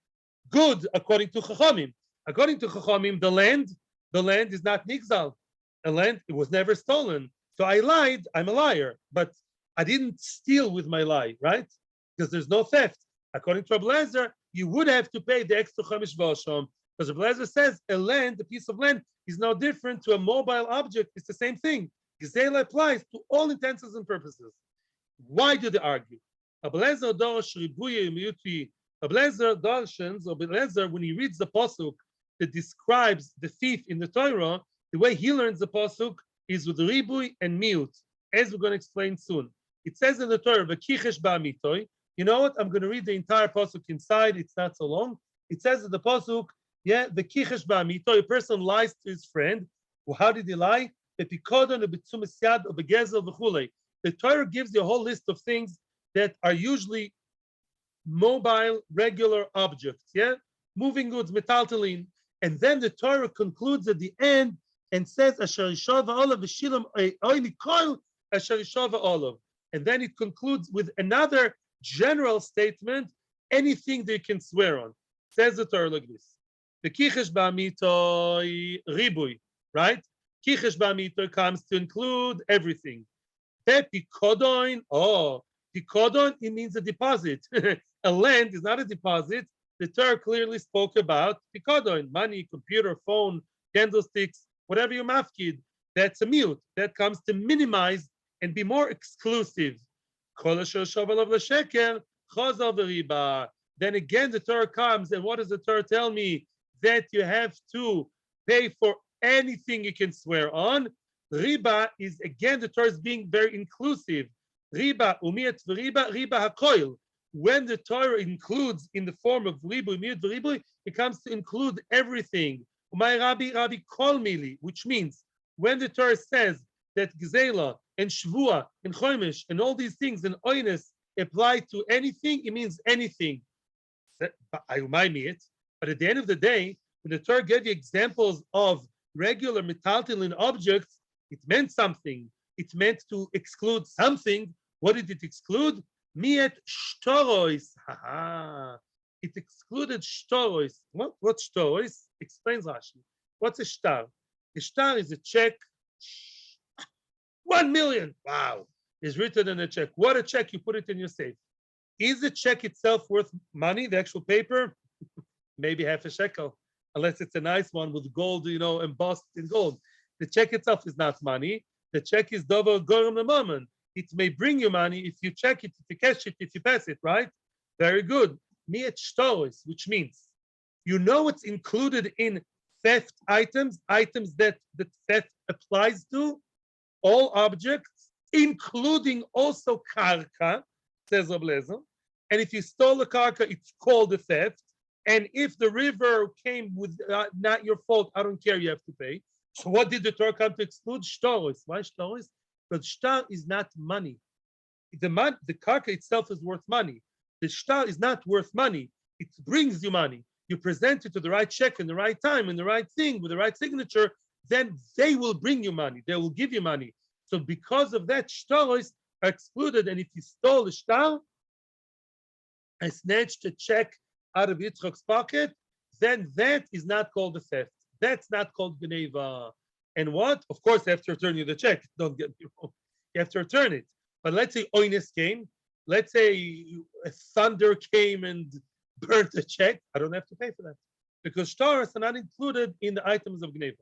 Good, according to Chachamim. According to Chachamim, the land is not nigzal. The land, it was never stolen. So I lied, I'm a liar, but I didn't steal with my lie, right? Because there's no theft. According to Rav Lezer, you would have to pay the extra chamish v'asham, because Rav Lezer says a piece of land, is no different to a mobile object. It's the same thing. Gzela applies to all intents and purposes. Why do they argue? Rav Lezer darshans, or Rav Lezer, when he reads the pasuk that describes the thief in the Torah, the way he learns the pasuk is with ribui and miut, as we're going to explain soon. It says in the Torah, "V'kichesh ba'mitoi." You know what? I'm going to read the entire pasuk inside. It's not so long. It says in the pasuk, the kichesh ba'amito, a person lies to his friend. Well, how did he lie? The Torah gives you a whole list of things that are usually mobile, regular objects. Yeah, moving goods, metaltalin, and then the Torah concludes at the end and says, "Asher yishava olav v'shilam oini kol asher yishava olav," and then it concludes with another general statement, anything they can swear on. Says the Torah like this. The kichesh ba'mitoi ribui, right? Kichesh ba'mitoi comes to include everything. Pikodon, pikodon, it means a deposit. A land is not a deposit. The Torah clearly spoke about pikodon, money, computer, phone, candlesticks, whatever you mafkid. That's a mute. That comes to minimize and be more exclusive. Then again, the Torah comes, and what does the Torah tell me? That you have to pay for anything you can swear on. Riba is, again, the Torah is being very inclusive. Riba, umiyat v'riba, riba hakoil. When the Torah includes in the form of ribu, umiyat v'ribu, it comes to include everything. Umay Rabbi kol mili, which means when the Torah says that Gzela and Shvua and Chomish and all these things and Oines apply to anything, it means anything. But at the end of the day, when the Torah gave you examples of regular metaltalin objects, it meant something. It meant to exclude something. What did it exclude? Miet shtorois. It excluded shtorois. What's shtorois? Explains Rashi. What's a shtar? A shtar is a check. 1 million. Wow. Is written in a check. What a check, you put it in your safe. Is the check itself worth money, the actual paper? Maybe half a shekel, unless it's a nice one with gold, embossed in gold. The check itself is not money. The check is double gorem lemamon. It may bring you money if you check it, if you cash it, if you pass it, right? Very good. Miet shtoris, which means you know what's included in theft items that the theft applies to, all objects, including also karka, says Reb Lezer. And if you stole the karka, it's called a theft. And if the river came with not your fault, I don't care, you have to pay. So what did the Torah come to exclude? Shtoris. Why shtoris? Because shtar is not money. The karka itself is worth money. The shtar is not worth money. It brings you money. You present it to the right check in the right time, in the right thing, with the right signature, then they will bring you money. They will give you money. So because of that, shtaros are excluded. And if you stole a shtar, I snatched a check out of Yitzchak's pocket, then that is not called a theft. That's not called Geneva. And what? Of course, they have to return you the check. Don't get me wrong. You have to return it. But let's say Oines came. Let's say a thunder came and burnt the check. I don't have to pay for that. Because shtaros are not included in the items of Geneva.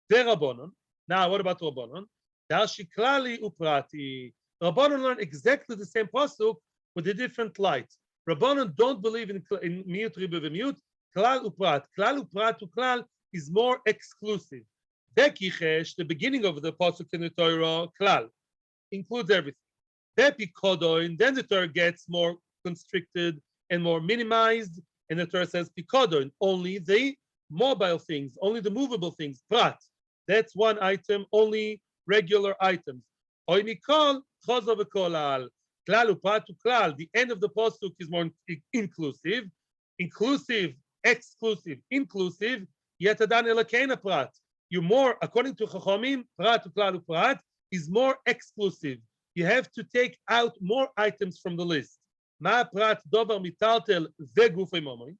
They're Rabbanon. Now, what about Rabbanon? Dashiklali uprati. Rabbanon learn exactly the same pasuk with a different light. Rabbanon don't believe in miut riba v'miut. Klal uprat. Klal uprat to klal is more exclusive. Dekichesh, the beginning of the pasuk in the Torah, klal includes everything. Depikodoin, then the Torah gets more constricted and more minimized, and the Torah says pikodoin, only the mobile things, only the movable things. Prat, that's one item, only regular items. Oinikol chozo v'kolal. Klal uprat to klal. The end of the pasuk is more inclusive, exclusive, inclusive. Yet adan elakena prat. You more, according to Chachamim, prat to klal uprat is more exclusive. You have to take out more items from the list. Ma prat dover mitaltel vegufei momoin.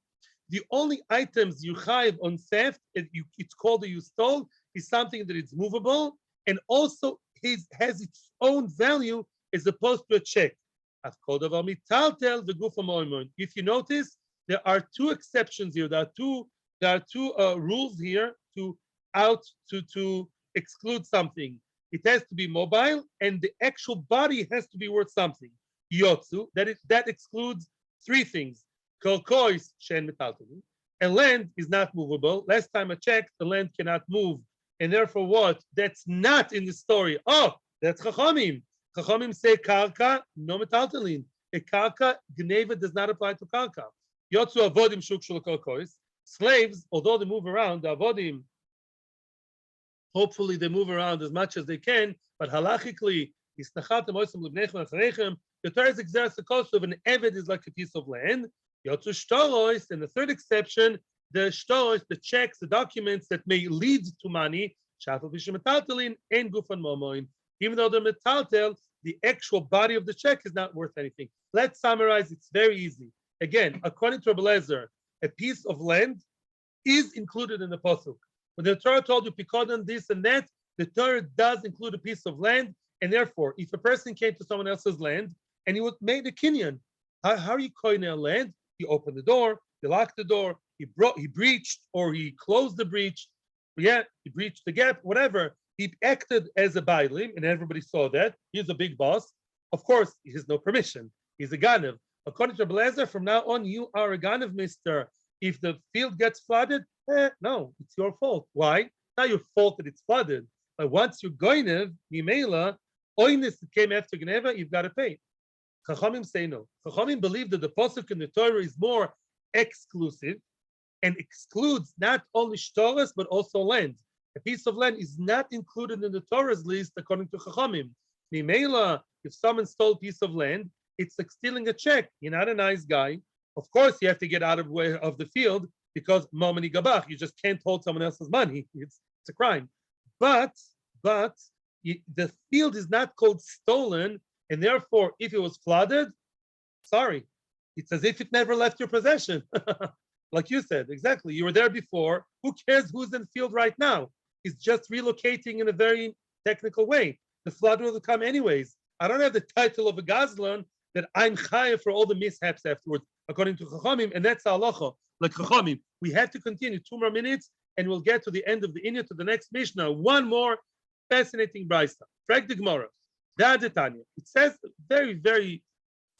The only items you chayiv on theft, it's called that you stole, is something that is movable and also has its own value as opposed to a check. If you notice, there are two exceptions here. There are two rules here to exclude something. It has to be mobile, and the actual body has to be worth something. Yotsu, that excludes three things. Kolkois shen metaltalin, and land is not movable. Last time I checked, the land cannot move, and therefore what? That's not in the story. Oh, that's Chachamim. Chachamim say karka, no metaltalin. A karka, gneva does not apply to karka. Yotsu avodim shuk shul kolkois. Slaves, although they move around, the avodim, hopefully they move around as much as they can, but halachically, the Torah exerts the cost of an eved is like a piece of land. Yotzu shtoros, and the third exception, the shtoros, the checks, the documents that may lead to money, and gufan momoin. Even though they're metaltel, the actual body of the check is not worth anything. Let's summarize. It's very easy. Again, according to Reb Lezer, a piece of land is included in the pasuk. When the Torah told you pikodon this and that, the Torah does include a piece of land, and therefore, if a person came to someone else's land and he would make a kinyan, how are you koine a land? He opened the door, he locked the door, he breached, or he closed the breach. Yeah, he breached the gap, whatever. He acted as a bailim, and everybody saw that. He's a big boss. Of course, he has no permission. He's a ganav. According to Blazer, from now on, you are a ganav, mister. If the field gets flooded, no, it's your fault. Why? It's not your fault that it's flooded. But once you're goinev, mimela, oinus that came after Geneva, you've got to pay. Chachamim say no. Chachamim believe that the pasuk in the Torah is more exclusive, and excludes not only shtoras but also land. A piece of land is not included in the Torah's list according to Chachamim. Mimela, if someone stole a piece of land, it's like stealing a check. You're not a nice guy. Of course, you have to get out of the field because momani gabach. You just can't hold someone else's money. It's a crime. But the field is not called stolen, and therefore, if it was flooded, sorry, it's as if it never left your possession. Like you said, exactly. You were there before. Who cares who's in the field right now? It's just relocating in a very technical way. The flood will come anyways. I don't have the title of a Gazlan that I'm chayav for all the mishaps afterwards, according to Chachamim, and that's Halacha. Like Chachamim, we have to continue 2 more minutes, and we'll get to the end of the Inyan, to the next Mishnah. One more fascinating brisa. Frag the Gemara. It says very, very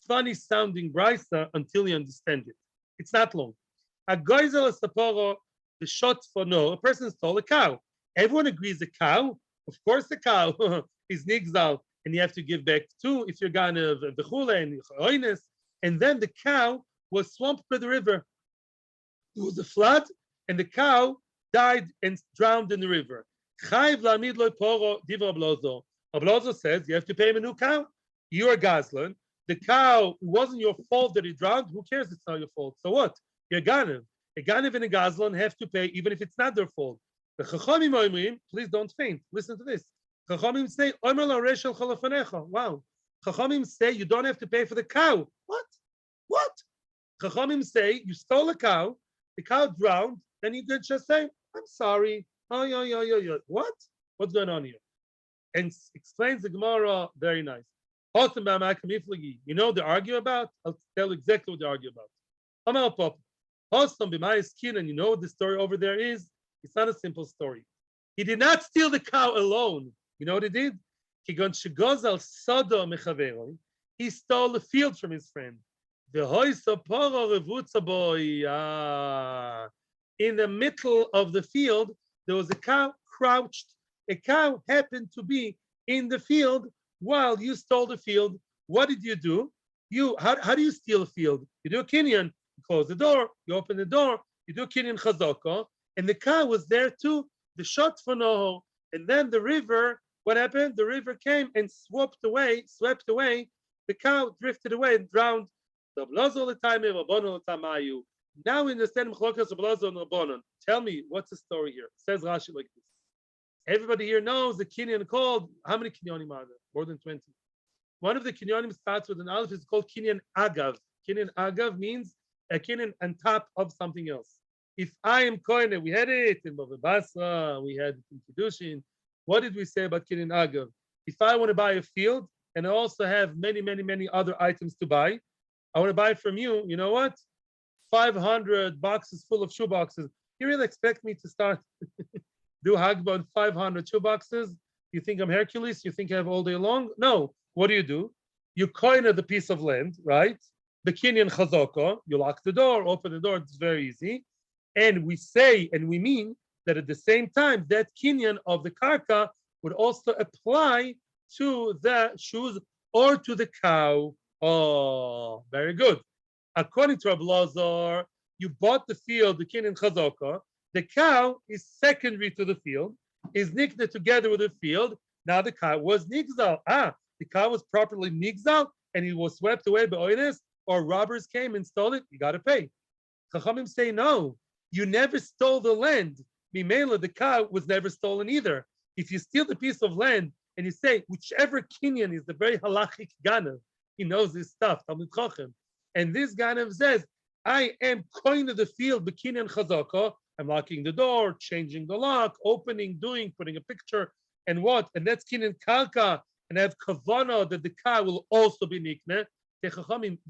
funny sounding brisa until you understand it. It's not long. A goizel saporo, the shot for no. A person stole a cow. Everyone agrees a cow. Of course, the cow is nigzal, and you have to give back too if you're gonna v'chule and oines. And then the cow was swamped by the river. There was a flood, and the cow died and drowned in the river. Chayv la'amid lo poro diva ablozo. Ablozo says you have to pay him a new cow. You're a gazlan. The cow, it wasn't your fault that it drowned. Who cares? It's not your fault. So what? You're a ganav. A ganav and a gazlan have to pay even if it's not their fault. The Chachamim oimrim, please don't faint. Listen to this. Chachamim say, Omer la reshel chalafanecha. Wow. Chachamim say you don't have to pay for the cow. What? What? Chachamim say you stole a cow, the cow drowned, then you could just say, I'm sorry. Oh. What? What's going on here? And explains the Gemara very nice. You know what they argue about? I'll tell you exactly what they argue about. And you know what the story over there is? It's not a simple story. He did not steal the cow alone. You know what he did? He stole the field from his friend. In the middle of the field, there was a cow crouched. A cow happened to be in the field while you stole the field. What did you do? How do you steal a field? You do a kinyan. You close the door. You open the door. You do a kinyan chazaka. And the cow was there too. The shot for no. And then the river, what happened? The river came and swept away. The cow drifted away and drowned. Now we understand Mechlokas Rablazo and Rabbanon. Tell me, what's the story here? Says Rashi like this. Everybody here knows the kinyan called, how many kinyanim are there? More than 20. One of the kinyanim starts with an aleph, is called kinyan agav. Kinyan agav means a kinyan on top of something else. If I am koine, we had it in Bava Basra, we had it in Kiddushin. What did we say about kinyan agav? If I want to buy a field, and I also have many, many, many other items to buy, I want to buy from you, you know what? 500 boxes full of shoe boxes. You really expect me to start do Hagbah on 500 shoe boxes? You think I'm Hercules? You think I have all day long? No. What do? You coin the piece of land, right? The kinyan chazaka. You lock the door, open the door. It's very easy. And we say and we mean that at the same time, that kinyan of the karka would also apply to the shoes or to the cow. Oh, very good. According to Rabbi Lazar, you bought the field, the kinyan chazaka. The cow is secondary to the field, is nikna together with the field. Now the cow was nigzal. The cow was properly nigzal, and it was swept away by oines, or robbers came and stole it. You got to pay. Chachamim say no. You never stole the land. Mimela, the cow was never stolen either. If you steal the piece of land and you say whichever kinyan is the very halachic ganav, he knows this stuff. Talmud Chacham, and this ganav says, I am koine the field, the kinyan chazaka. I'm locking the door, changing the lock, opening, doing, putting a picture, and what? And that's kinyan karka, and I have kavana that the cow will also be nikne.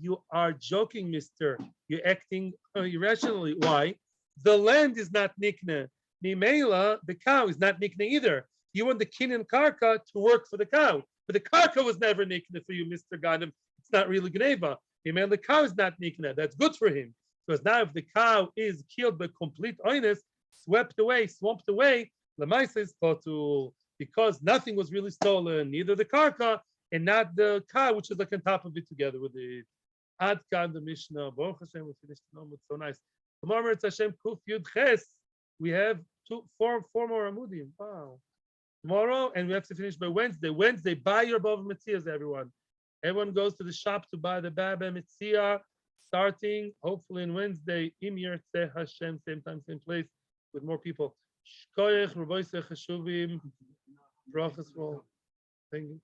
You are joking, mister. You're acting irrationally. Why? The land is not nikne. Mimela, the cow is not nikne either. You want the kinyan karka to work for the cow. But the karka was never nikne for you, Mr. Ganem. It's not really gneva. Mimela, the cow is not nikne. That's good for him. Because now if the cow is killed by complete oinus, swamped away, Lamaisa is potul, because nothing was really stolen, neither the karka and not the cow, which is like on top of it together with it. Ad kan the Mishnah. Baruch Hashem, we finished the Amud. So nice. Tomorrow it's Hashem Kuf Yud Ches. We have four more Amudim. Wow. Tomorrow, and we have to finish by Wednesday. Wednesday, buy your Bava Metzias, everyone. Everyone goes to the shop to buy the Bava Metzia, starting hopefully on Wednesday. Im Yirtzeh Hashem, same time, same place, with more people. Shkoyech, Raboisech, Hashuvim, Brachas. Thank you.